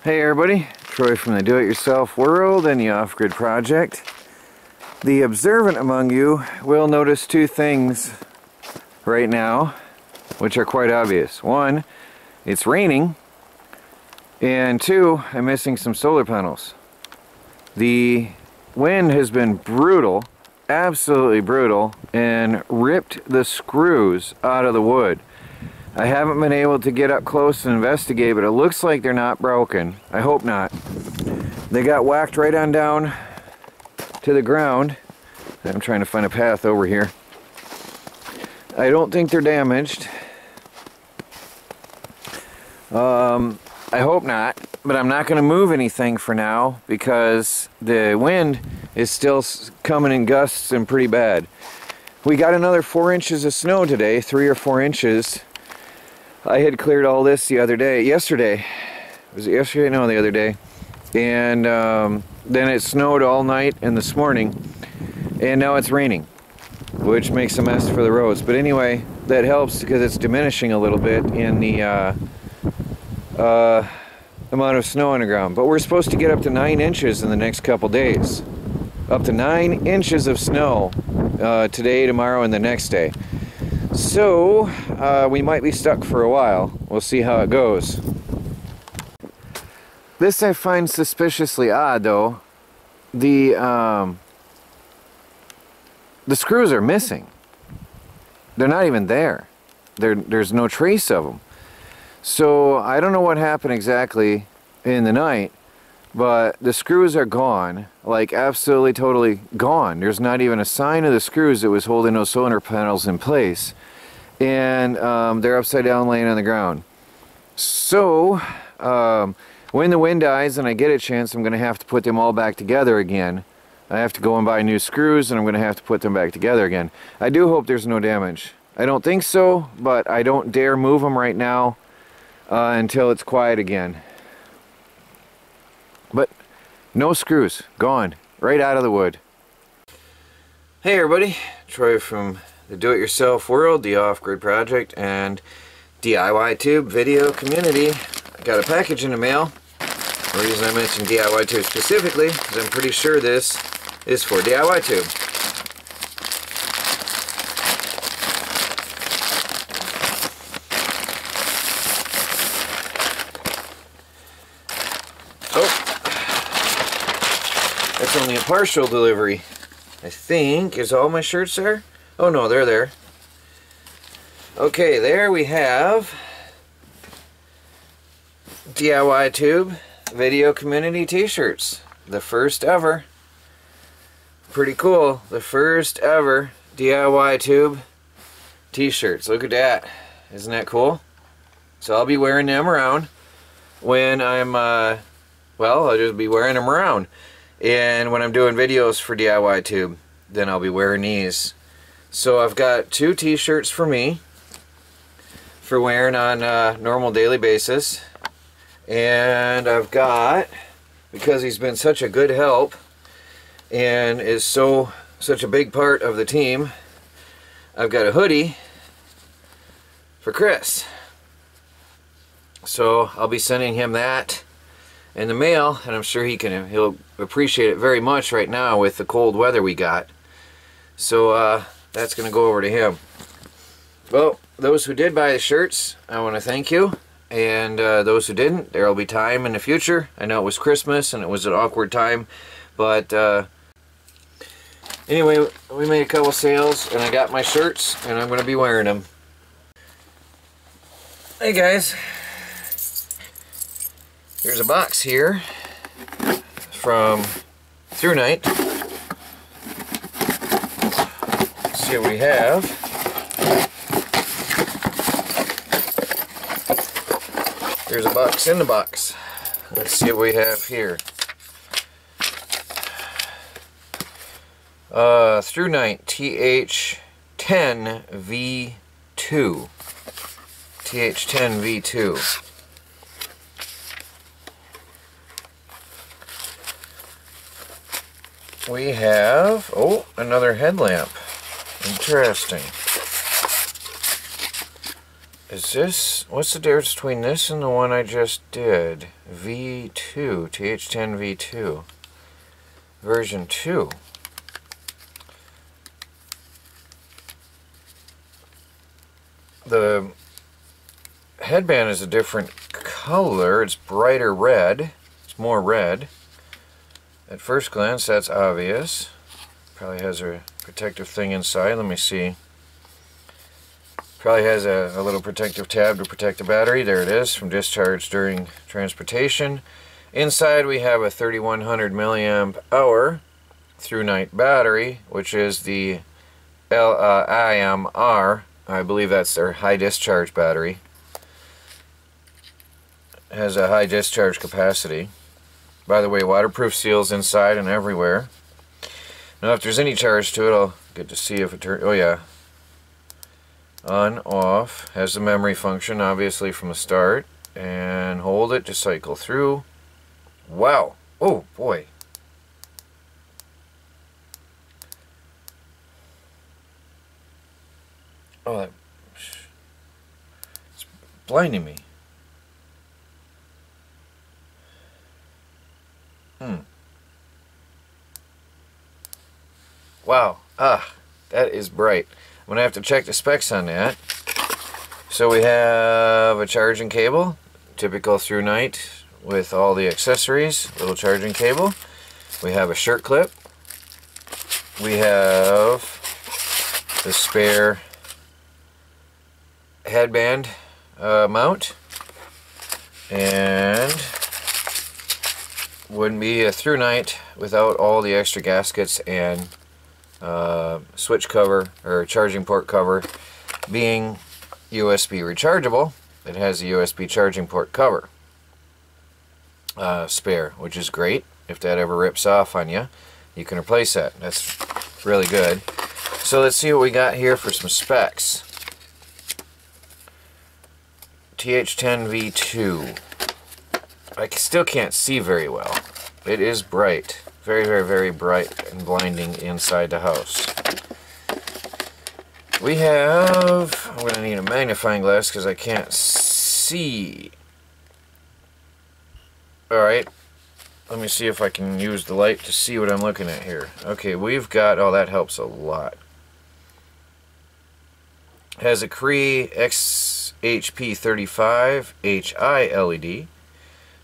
Hey everybody, Troy from the Do-It-Yourself World and the Off-Grid Project. The observant among you will notice two things right now, which are quite obvious. One, it's raining, and two, I'm missing some solar panels. The wind has been brutal, absolutely brutal, and ripped the screws out of the wood. I haven't been able to get up close and investigate, but it looks like they're not broken. I hope not. They got whacked right on down to the ground. I'm trying to find a path over here. I don't think they're damaged. I hope not, but I'm not going to move anything for now because the wind is still coming in gusts and pretty bad. We got another 4 inches of snow today, 3 or 4 inches. I had cleared all this the other day, yesterday. Was it yesterday? No, the other day. And then it snowed all night and this morning. And now it's raining, which makes a mess for the roads. But anyway, that helps because it's diminishing a little bit in the amount of snow on the ground. But we're supposed to get up to 9 inches in the next couple days. Up to 9 inches of snow today, tomorrow, and the next day. So, we might be stuck for a while. We'll see how it goes. This I find suspiciously odd, though. The screws are missing. They're not even there. There's no trace of them. So, I don't know what happened exactly in the night, but the screws are gone. Like, absolutely, totally gone. There's not even a sign of the screws that was holding those solar panels in place. And they're upside down laying on the ground. So when the wind dies and I get a chance, I'm going to have to put them all back together again. I have to go and buy new screws and I'm going to have to put them back together again. I do hope there's no damage. I don't think so, but I don't dare move them right now until it's quiet again. But no screws, gone, right out of the wood. Hey everybody, Troy from the Do-It-Yourself World, the Off-Grid Project, and DIY Tube video community. I got a package in the mail. The reason I mentioned DIY Tube specifically is I'm pretty sure this is for DIY Tube. Oh, that's only a partial delivery. I think, is all my shirts there? Oh no, they're there. Okay, there we have DIY Tube Video Community t-shirts. The first ever. Pretty cool. The first ever DIY Tube t-shirts. Look at that. Isn't that cool? So I'll be wearing them around when I'm, well, I'll just be wearing them around. And when I'm doing videos for DIY Tube, then I'll be wearing these. So I've got 2 t-shirts for me for wearing on a normal daily basis, and I've got, because he's been such a good help and is such a big part of the team, I've got a hoodie for Chris. So I'll be sending him that in the mail, and I'm sure he'll appreciate it very much right now with the cold weather we got. So that's going to go over to him. Well, those who did buy the shirts, I want to thank you. And those who didn't, there will be time in the future. I know it was Christmas and it was an awkward time. But anyway, we made a couple sales and I got my shirts and I'm going to be wearing them. Hey guys. There's a box here from Through Night. See what we have. There's a box in the box. Let's see what we have here. Through Night TH10V2. TH10V2. We have, oh, another headlamp. Interesting. Is this, what's the difference between this and the one I just did? V2, TH10 V2, version 2. The headband is a different color. It's brighter red. It's more red. At first glance, that's obvious. Probably has a protective thing inside. Let me see. Probably has a little protective tab to protect the battery. There it is, from discharge during transportation. Inside we have a 3100 milliamp hour through night battery, which is the LIMR. I believe that's their high discharge battery. It has a high discharge capacity. By the way, waterproof seals inside and everywhere. Now if there's any charge to it, I'll get to see if it turns. Oh yeah. On, off. Has the memory function, obviously, from the start. And hold it to cycle through. Wow. Oh boy. Oh, it's blinding me. Wow. That is bright. I'm going to have to check the specs on that. So we have a charging cable, typical through night with all the accessories, little charging cable. We have a shirt clip. We have the spare headband mount, and wouldn't be a through night without all the extra gaskets and switch cover or charging port cover. Being USB rechargeable, it has a USB charging port cover spare, which is great. If that ever rips off on you, you can replace that. That's really good. So let's see what we got here for some specs. TH10 V2. I still can't see very well. It is bright. Very, very, very bright and blinding inside the house. We have... I'm going to need a magnifying glass because I can't see. Alright. Let me see if I can use the light to see what I'm looking at here. Okay, we've got... Oh, that helps a lot. Has a Cree XHP35 HI LED.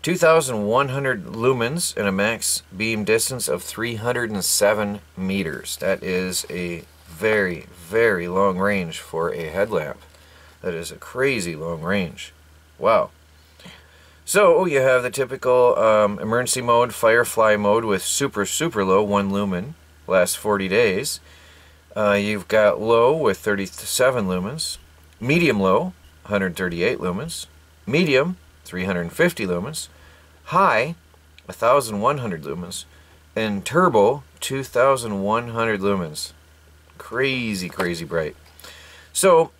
2,100 lumens and a max beam distance of 307 meters. That is a very, very long range for a headlamp. That is a crazy long range. Wow. So you have the typical emergency mode, firefly mode with super, super low, 1 lumen, lasts 40 days. You've got low with 37 lumens, medium low, 138 lumens, medium, 350 lumens, high, 1,100 lumens, and turbo, 2,100 lumens. Crazy, crazy bright. So,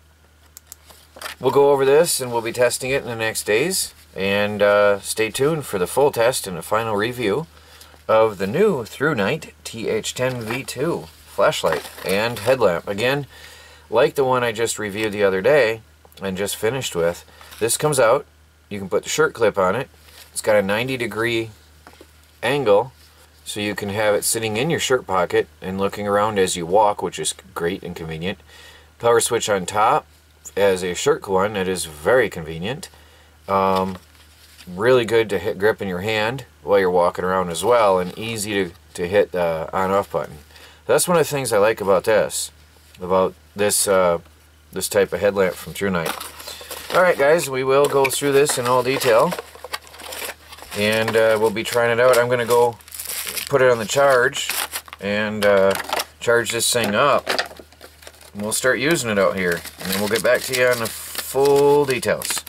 we'll go over this and we'll be testing it in the next days. And stay tuned for the full test and a final review of the new Through Night TH10 V2 flashlight and headlamp. Again, like the one I just reviewed the other day and just finished with, this comes out. You can put the shirt clip on it. It's got a 90-degree angle, so you can have it sitting in your shirt pocket and looking around as you walk, which is great and convenient. Power switch on top as a shirt one. That is very convenient. Really good to hit grip in your hand while you're walking around as well, and easy to hit the on-off button. That's one of the things I like about this this type of headlamp from Through Night. Alright guys, we will go through this in all detail, and we'll be trying it out. I'm going to go put it on the charge and charge this thing up, and we'll start using it out here, and then we'll get back to you on the full details.